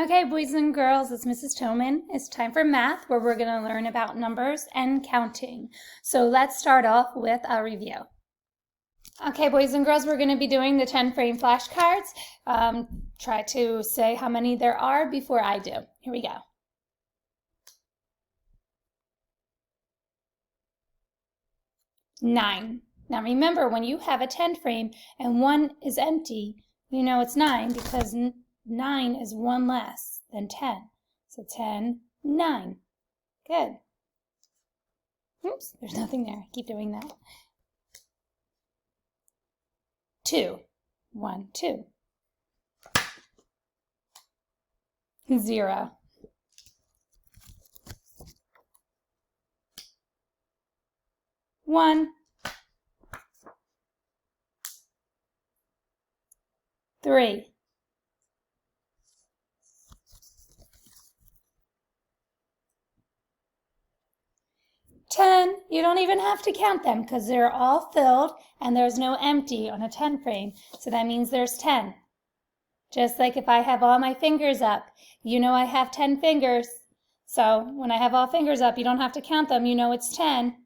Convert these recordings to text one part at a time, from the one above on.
Okay, boys and girls, it's Mrs. Toman. It's time for math, where we're going to learn about numbers and counting. So let's start off with a review. Okay, boys and girls, we're going to be doing the 10-frame flashcards. Try to say how many there are before I do. Here we go. Nine. Now remember, when you have a 10 frame and one is empty, you know it's 9 because 9 is one less than 10. So 10, 9. Good. Oops, there's nothing there. Keep doing that. 2. 1, 2. 0. 1. 3. 10, you don't even have to count them because they're all filled and there's no empty on a 10 frame. So that means there's 10. Just like if I have all my fingers up, you know I have 10 fingers. So when I have all fingers up, you don't have to count them, you know it's 10.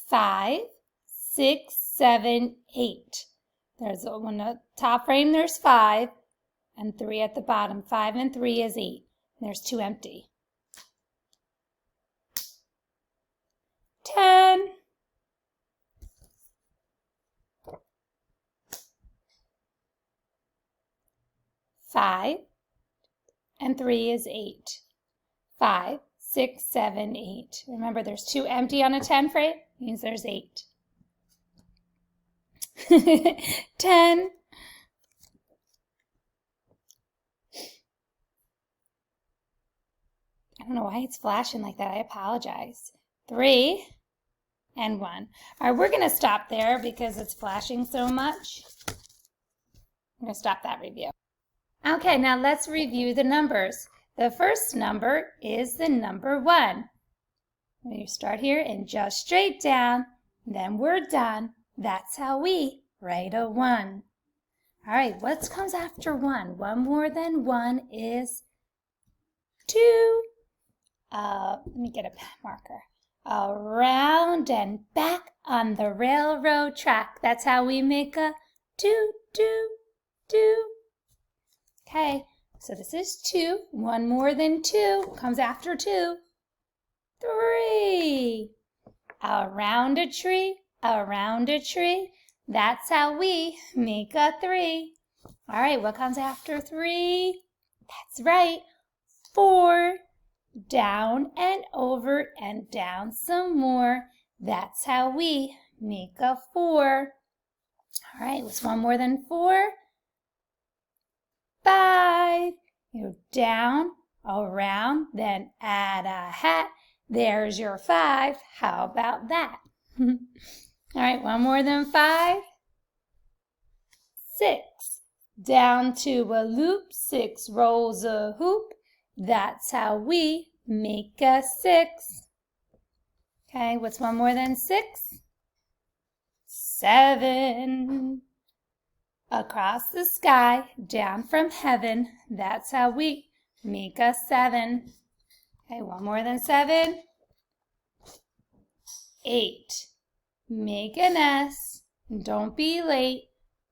Five, 6, 7, 8. There's on the top frame, there's 5. And 3 at the bottom. 5 and 3 is 8. There's 2 empty. 10. 5 and 3 is 8. 5, 6, 7, 8. Remember, there's 2 empty on a 10 frame. Means there's 8. 10. I don't know why it's flashing like that. I apologize. 3 and 1. All right, we're going to stop there because it's flashing so much. I'm going to stop that review. Okay, now let's review the numbers. The first number is the number 1. You start here and just straight down, then we're done. That's how we write a 1. All right, what comes after 1? 1 more than 1 is 2. Let me get a marker. Around and back on the railroad track. That's how we make a 2, 2, 2. Okay, so this is 2. 1 more than 2 comes after 2. 3. Around a tree, around a tree. That's how we make a 3. All right, what comes after 3? That's right, 4. Down and over and down some more. That's how we make a 4. All right, what's 1 more than 4? 5. You go down, around, then add a hat. There's your 5. How about that? All right, 1 more than 5? 6. Down to a loop, 6 rolls a hoop. That's how we make a 6. Okay, what's 1 more than 6? 7. Across the sky, down from heaven. That's how we make a 7. Okay, 1 more than 7? 8. Make an S. Don't be late.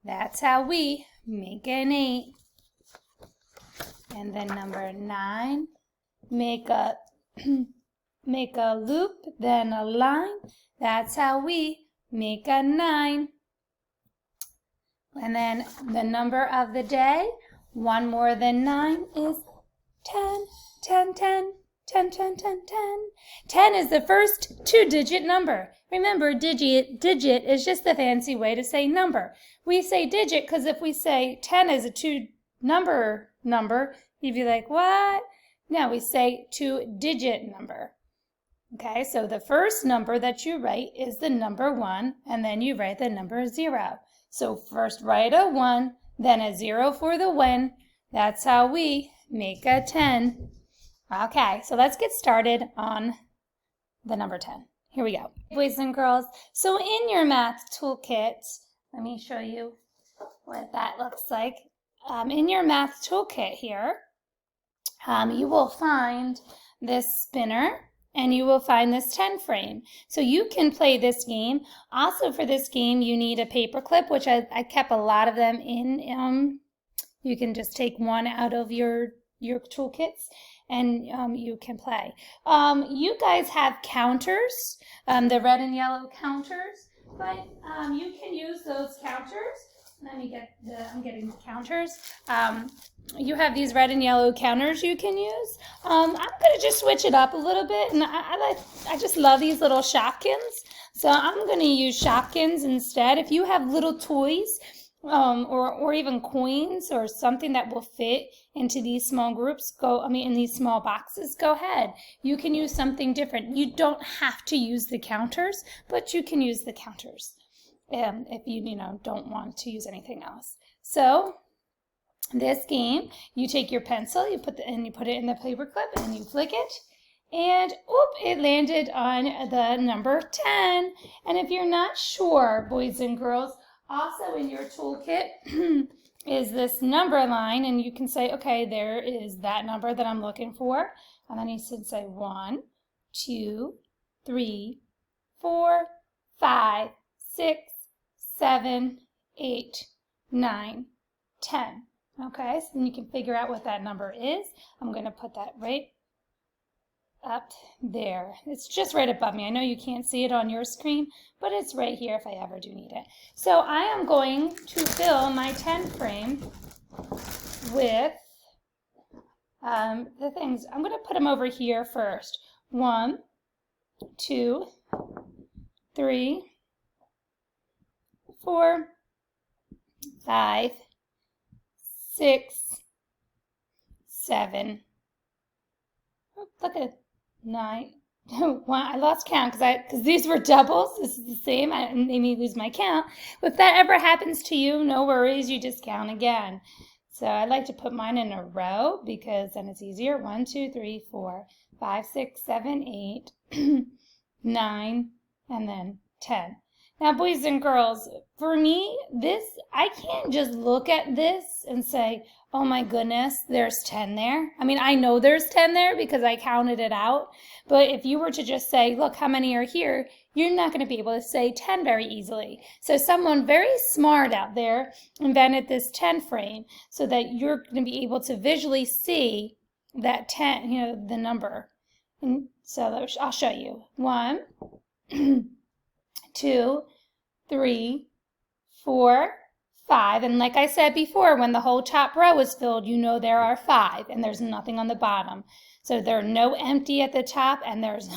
That's how we make an 8. And then number 9, make a loop, then a line. That's how we make a 9. And then the number of the day, 1 more than 9 is 10, 10, 10, 10, 10, 10, 10. 10 is the first 2-digit number. Remember, digit is just the fancy way to say number. We say digit because if we say 10 is a 2-number number, you'd be like, what? No, we say 2-digit number. Okay, so the first number that you write is the number 1, and then you write the number 0. So first write a 1, then a 0 for the win. That's how we make a 10. Okay, so let's get started on the number 10. Here we go. Boys and girls, so in your math toolkit, Let me show you what that looks like. In your math toolkit here, you will find this spinner and you will find this 10 frame. So you can play this game. Also for this game, you need a paper clip, which I kept a lot of them in. You can just take one out of your toolkits and you can play. You guys have counters, the red and yellow counters, but you can use those counters. Let me I'm getting the counters. You have these red and yellow counters you can use. I'm gonna just switch it up a little bit, and I just love these little Shopkins. So I'm gonna use Shopkins instead. If you have little toys, or even coins or something that will fit into these small groups, in these small boxes, go ahead. You can use something different. You don't have to use the counters, but you can use the counters if you don't want to use anything else. So this game, you take your pencil, you put it in the paper clip, and you flick it, and oop, it landed on the number 10. And if you're not sure, boys and girls, also in your toolkit is this number line, and you can say, okay, there is that number that I'm looking for, and then you should say 1, 2, 3, 4, 5, 6, 7, 8, 9, 10. Okay, so then you can figure out what that number is. I'm going to put that right up there. It's just right above me. I know you can't see it on your screen, but it's right here if I ever do need it. So I am going to fill my 10 frame with the things. I'm going to put them over here first. 1, 2, 3, 4, 5, 6, 7. Look at 9. I lost count because these were doubles. This is the same. I made me lose my count. If that ever happens to you, no worries. You just count again. So I like to put mine in a row because then it's easier. 1, 2, 3, 4, 5, 6, 7, 8, 9, and then 10. Now, boys and girls, for me, I can't just look at this and say, oh my goodness, there's 10 there. I mean, I know there's 10 there because I counted it out. But if you were to just say, look, how many are here, you're not going to be able to say 10 very easily. So someone very smart out there invented this 10 frame so that you're going to be able to visually see that 10, the number. And so I'll show you. 1, 2, 3, 4, 5. And like I said before, when the whole top row is filled, there are 5 and there's nothing on the bottom. So there are no empty at the top and there's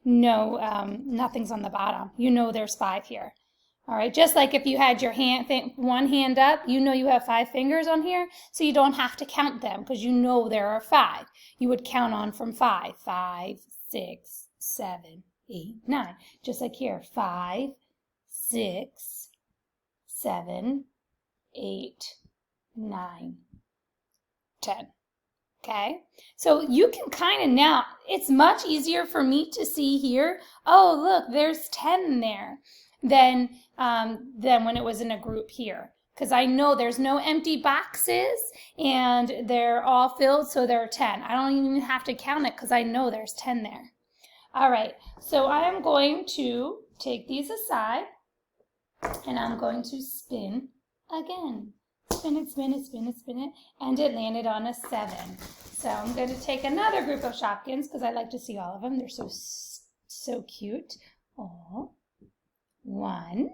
nothing's on the bottom. There's 5 here. All right, just like if you had your one hand up, you have 5 fingers on here, so you don't have to count them because there are 5. You would count on from 5. 5, 6, 7, 8, 9. Just like here, 5, 6, 7, 8, 9, 10. Okay, so you can kind of now, it's much easier for me to see here, oh look, there's 10 there than when it was in a group here. Because I know there's no empty boxes and they're all filled, so there are 10. I don't even have to count it because I know there's 10 there. All right, so I am going to take these aside and I'm going to spin again. Spin it, spin it, spin it, spin it, and it landed on a 7. So I'm going to take another group of Shopkins because I like to see all of them. They're so cute. Oh, 1,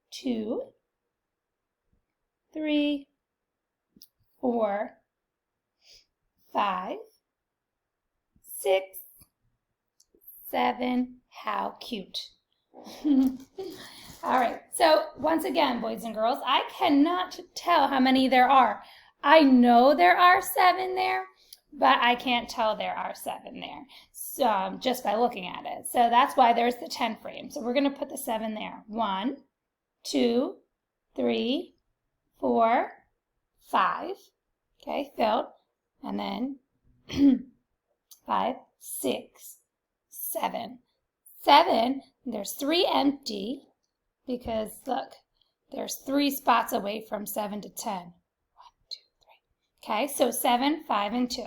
2, 3, 4, 5, 6, 7. How cute. All right, so once again, boys and girls, I cannot tell how many there are. I know there are 7 there, but I can't tell there are 7 there just by looking at it. So that's why there's the 10 frame. So we're going to put the 7 there. 1, 2, 3, 4, 5. Okay, filled. And then 5, 6, 7. 7, there's 3 empty. because look, there's 3 spots away from 7 to 10. 1, 2, 3. Okay, so 7, 5, and 2.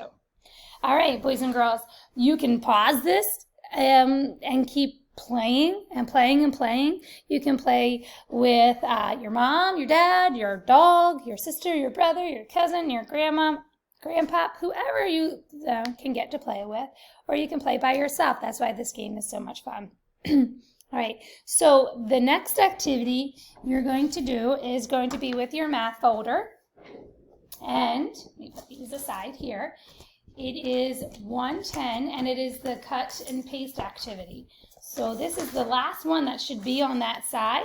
All right, boys and girls, you can pause this and keep playing and playing and playing. You can play with your mom, your dad, your dog, your sister, your brother, your cousin, your grandma, grandpa, whoever you can get to play with, or you can play by yourself. That's why this game is so much fun. All right, so the next activity you're going to do is going to be with your math folder. And let me put these aside here. It is 110, and it is the cut and paste activity. So this is the last one that should be on that side,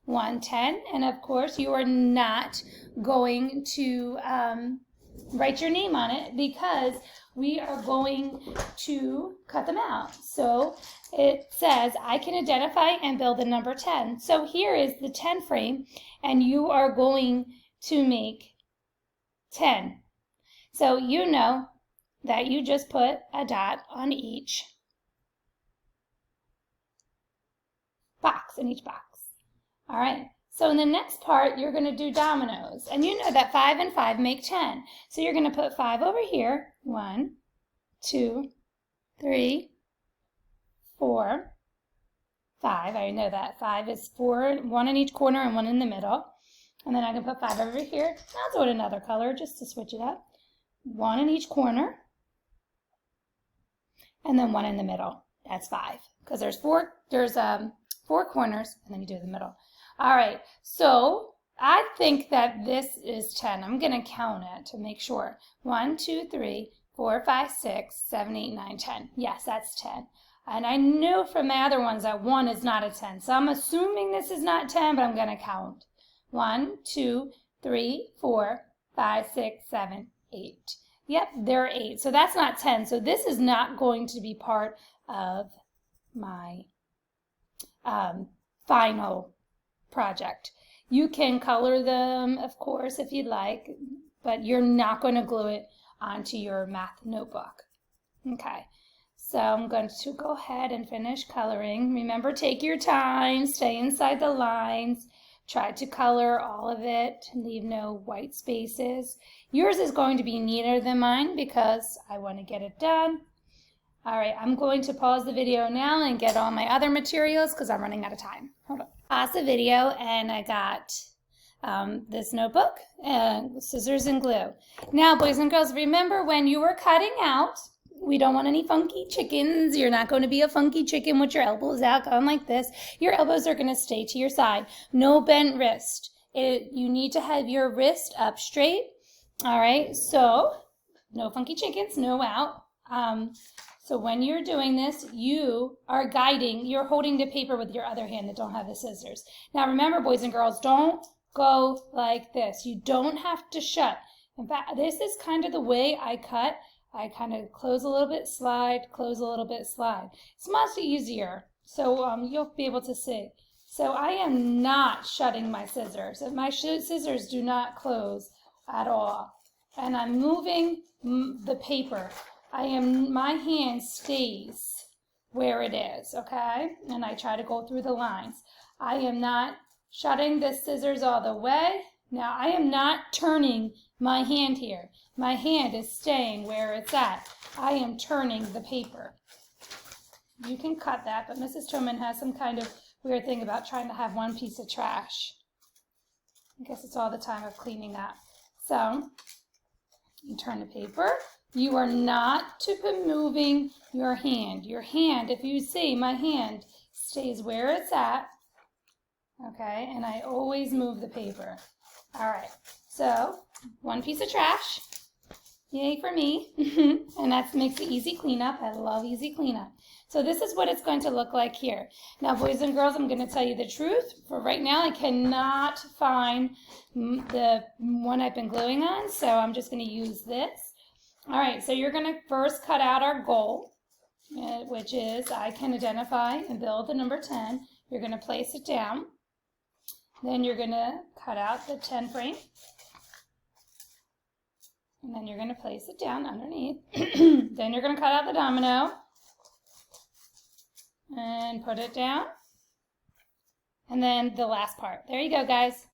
110. And of course, you are not going to write your name on it because we are going to cut them out. So it says, I can identify and build the number 10. So here is the 10 frame, and you are going to make 10. So you know that you just put a dot on each box, in each box. All right, so in the next part, you're going to do dominoes. And you know that 5 and 5 make 10. So you're going to put 5 over here. 1, 2, 3, 4, 5. I know that 5 is 4, 1 in each corner and 1 in the middle. And then I can put 5 over here. I'll do it another color just to switch it up. 1 in each corner. And then 1 in the middle. That's 5. Because there's 4 corners, and then you do the middle. All right, so I think that this is 10. I'm going to count it to make sure. 1, 2, 3, 4, 5, 6, 7, 8, 9, 10. Yes, that's 10. And I knew from my other ones that 1 is not a 10. So I'm assuming this is not 10, but I'm going to count. 1, 2, 3, 4, 5, 6, 7, 8. Yep, there are 8. So that's not 10. So this is not going to be part of my final project. You can color them, of course, if you'd like, but you're not going to glue it onto your math notebook. Okay, so I'm going to go ahead and finish coloring. Remember, take your time, stay inside the lines. Try to color all of it, leave no white spaces. Yours is going to be neater than mine because I want to get it done. All right, I'm going to pause the video now and get all my other materials because I'm running out of time. Hold on. Pause the video, and I got this notebook and scissors and glue. Now, boys and girls, remember when you were cutting out, we don't want any funky chickens. You're not going to be a funky chicken with your elbows out going like this. Your elbows are going to stay to your side. No bent wrist. You need to have your wrist up straight. All right, so no funky chickens, no out. So when you're doing this, you are guiding, you're holding the paper with your other hand that don't have the scissors. Now remember, boys and girls, don't go like this. You don't have to shut. In fact, this is kind of the way I cut. I kind of close a little bit, slide, close a little bit, slide. It's much easier, so you'll be able to see. So I am not shutting my scissors. My scissors do not close at all. And I'm moving the paper. My hand stays where it is, okay? And I try to go through the lines. I am not shutting the scissors all the way. Now, I am not turning my hand here. My hand is staying where it's at. I am turning the paper. You can cut that, but Mrs. Truman has some kind of weird thing about trying to have one piece of trash. I guess it's all the time of cleaning up. So, you turn the paper. You are not to be moving your hand. Your hand, if you see, my hand stays where it's at. Okay, and I always move the paper. All right, so one piece of trash. Yay for me. And that makes it easy cleanup. I love easy cleanup. So this is what it's going to look like here. Now, boys and girls, I'm going to tell you the truth. For right now, I cannot find the one I've been gluing on, so I'm just going to use this. All right, so you're going to first cut out our goal, which is I can identify and build the number 10. You're going to place it down. Then you're going to cut out the 10 frame. And then you're going to place it down underneath. Then you're going to cut out the domino and put it down. And then the last part. There you go, guys.